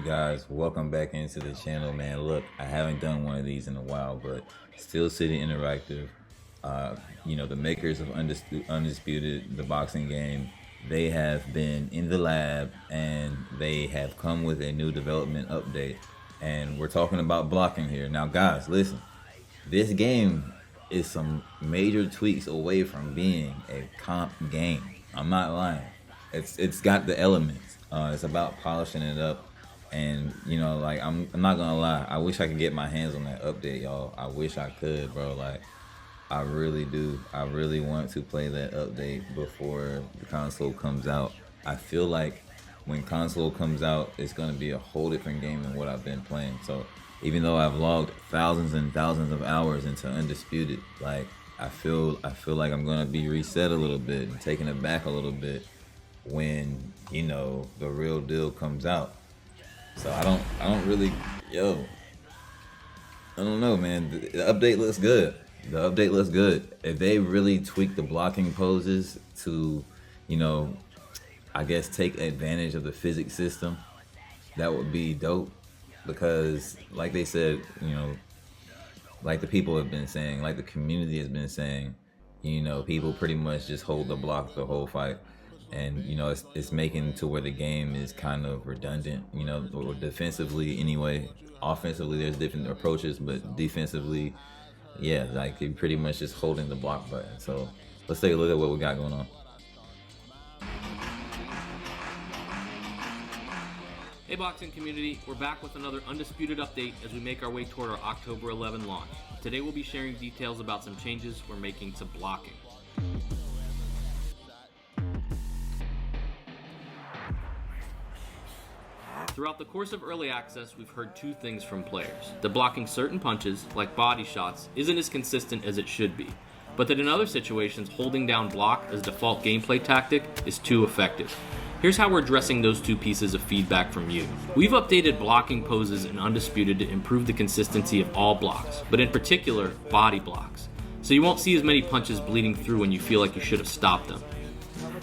guys? Welcome back into the channel, man. Look, I haven't done one of these in a while, but Steel City Interactive, the makers of Undisputed, the boxing game, they have been in the lab and they have come with a new development update. And we're talking about blocking here. Now, guys, listen, this game is some major tweaks away from being a comp game. I'm not lying. It's got the elements. It's about polishing it up, and I'm not gonna lie. I wish I could get my hands on that update, y'all. I wish I could, bro. Like, I really do. I really want to play that update before the console comes out. I feel like when console comes out, it's gonna be a whole different game than what I've been playing. So even though I've logged thousands and thousands of hours into Undisputed, like I feel like I'm gonna be reset a little bit and taken aback a little bit when the real deal comes out. So I don't really I don't know, man. The update looks good. The update looks good. If they really tweak the blocking poses to I guess take advantage of the physics system, that would be dope. Because like they said, like the people have been saying, like the community has been saying, people pretty much just hold the block the whole fight. And it's making to where the game is kind of redundant, or defensively anyway. Offensively there's different approaches, but defensively, yeah, like you're pretty much just holding the block button. So let's take a look at what we got going on. Hey boxing community, we're back with another Undisputed update as we make our way toward our October 11 launch. Today we'll be sharing details about some changes we're making to blocking. Throughout the course of early access, we've heard two things from players. That blocking certain punches, like body shots, isn't as consistent as it should be, but that in other situations, holding down block as default gameplay tactic is too effective. Here's how we're addressing those two pieces of feedback from you. We've updated blocking poses in Undisputed to improve the consistency of all blocks, but in particular, body blocks. So you won't see as many punches bleeding through when you feel like you should have stopped them.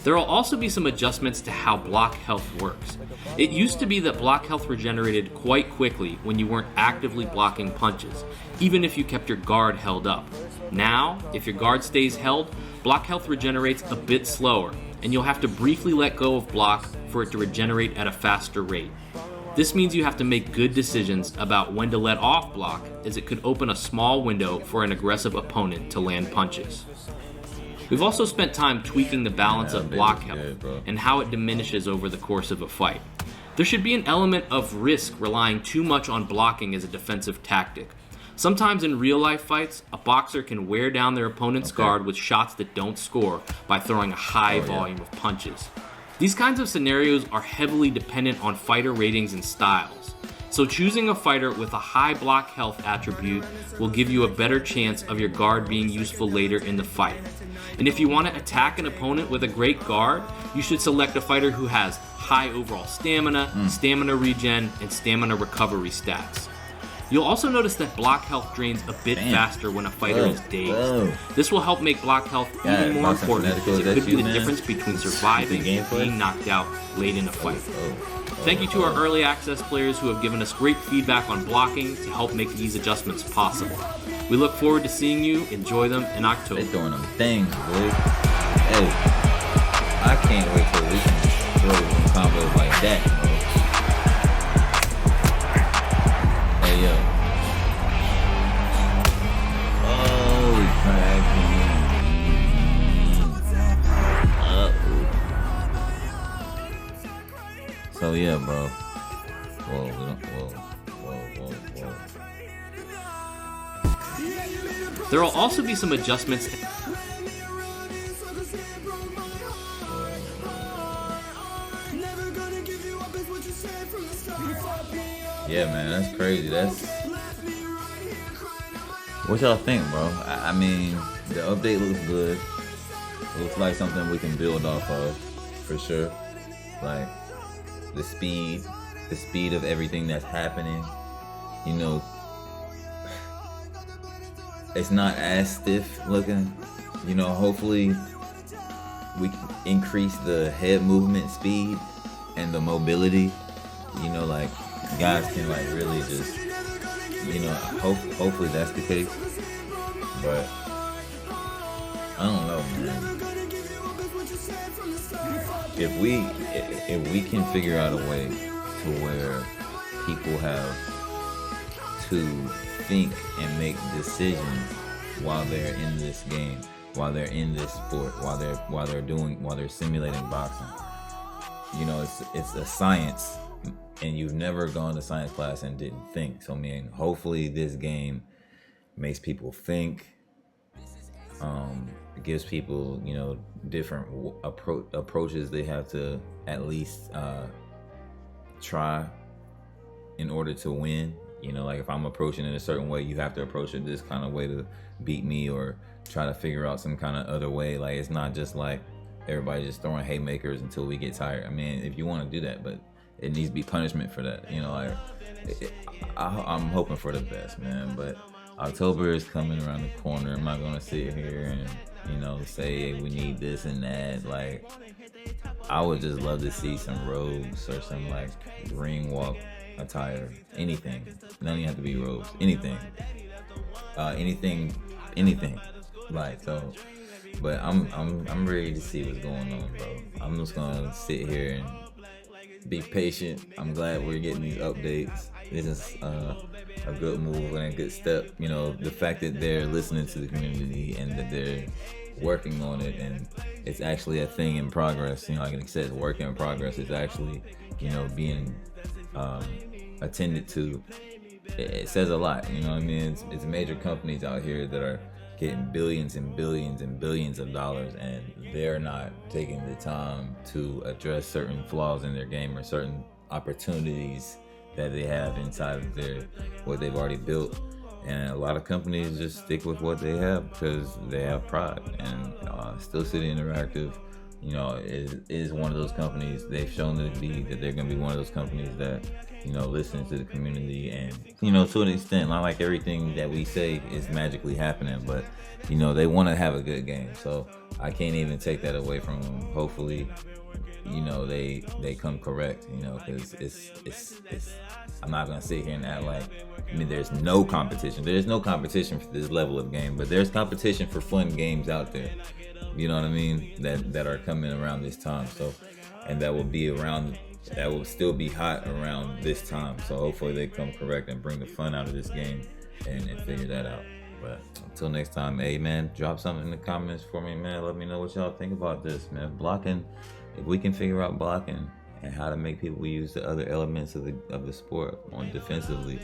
There will also be some adjustments to how block health works. It used to be that block health regenerated quite quickly when you weren't actively blocking punches, even if you kept your guard held up. Now, if your guard stays held, block health regenerates a bit slower, and you'll have to briefly let go of block for it to regenerate at a faster rate. This means you have to make good decisions about when to let off block, as it could open a small window for an aggressive opponent to land punches. We've also spent time tweaking the balance of block health and how it diminishes over the course of a fight. There should be an element of risk relying too much on blocking as a defensive tactic. Sometimes in real life fights, a boxer can wear down their opponent's guard with shots that don't score by throwing a high volume of punches. These kinds of scenarios are heavily dependent on fighter ratings and styles. So choosing a fighter with a high block health attribute will give you a better chance of your guard being useful later in the fight. And if you want to attack an opponent with a great guard, you should select a fighter who has high overall stamina, stamina regen, and stamina recovery stats. You'll also notice that block health drains a bit faster when a fighter is dazed. This will help make block health even more important, as it could be the difference between surviving and being knocked out late in a fight. Thank you to our early access players who have given us great feedback on blocking to help make these adjustments possible. We look forward to seeing you enjoy them in October. They're doing them things, boy. Hey, I can't wait till we can throw some combos like that, bro. Hey, yo. Holy crap, man. So yeah, bro. Whoa. There will also be some adjustments. Yeah, man, that's crazy. What y'all think, bro? I mean, the update looks good. It looks like something we can build off of, for sure. Like the speed of everything that's happening. It's not as stiff looking. Hopefully we can increase the head movement speed and the mobility. Like guys can like really just, hopefully that's the case. But I don't know, man. If we can figure out a way to where people have to think and make decisions while they're in this game, while they're in this sport, while they're simulating boxing. It's a science, and you've never gone to science class and didn't think. So, I mean, hopefully this game makes people think. It gives people, different approaches they have to at least try in order to win. Like if I'm approaching it a certain way, you have to approach it this kind of way to beat me, or try to figure out some kind of other way. Like it's not just like everybody just throwing haymakers until we get tired. I mean, if you want to do that, but it needs to be punishment for that. I'm hoping for the best, man. But October is coming around the corner. I'm not gonna sit here and say we need this and that. Like, I would just love to see some robes or some like ring walk attire, anything. None even have to be robes. Anything. Anything. Like, so. But I'm ready to see what's going on, bro. I'm just gonna sit here and be patient. I'm glad we're getting these updates. This is a good move and a good step. The fact that they're listening to the community and that they're working on it, and it's actually a thing in progress. Like it says, work in progress. It's actually, being attended to. It says a lot. What I mean? It's major companies out here that are getting billions and billions and billions of dollars, and they're not taking the time to address certain flaws in their game or certain opportunities that they have inside of what they've already built. And a lot of companies just stick with what they have because they have pride. And Steel City Interactive, is one of those companies. They've shown to be that they're going to be one of those companies that, listens to the community. And, to an extent, not like everything that we say is magically happening, but, they want to have a good game. So I can't even take that away from them. Hopefully, they come correct, because it's I'm not going to sit here and act like, there's no competition. There's no competition for this level of game, but there's competition for fun games out there. You know what I mean? That are coming around this time. So, and that will still be hot around this time. So hopefully they come correct and bring the fun out of this game and figure that out. But until next time, hey man, drop something in the comments for me, man. Let me know what y'all think about this, man. Blocking, if we can figure out blocking and how to make people use the other elements of the sport on defensively,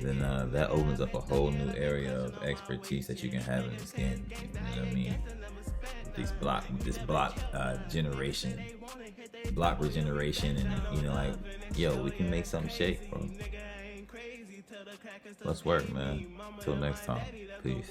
then that opens up a whole new area of expertise that you can have in this game. You know what I mean? This block regeneration, and we can make something shake, bro. Let's work, man. Till next time, peace.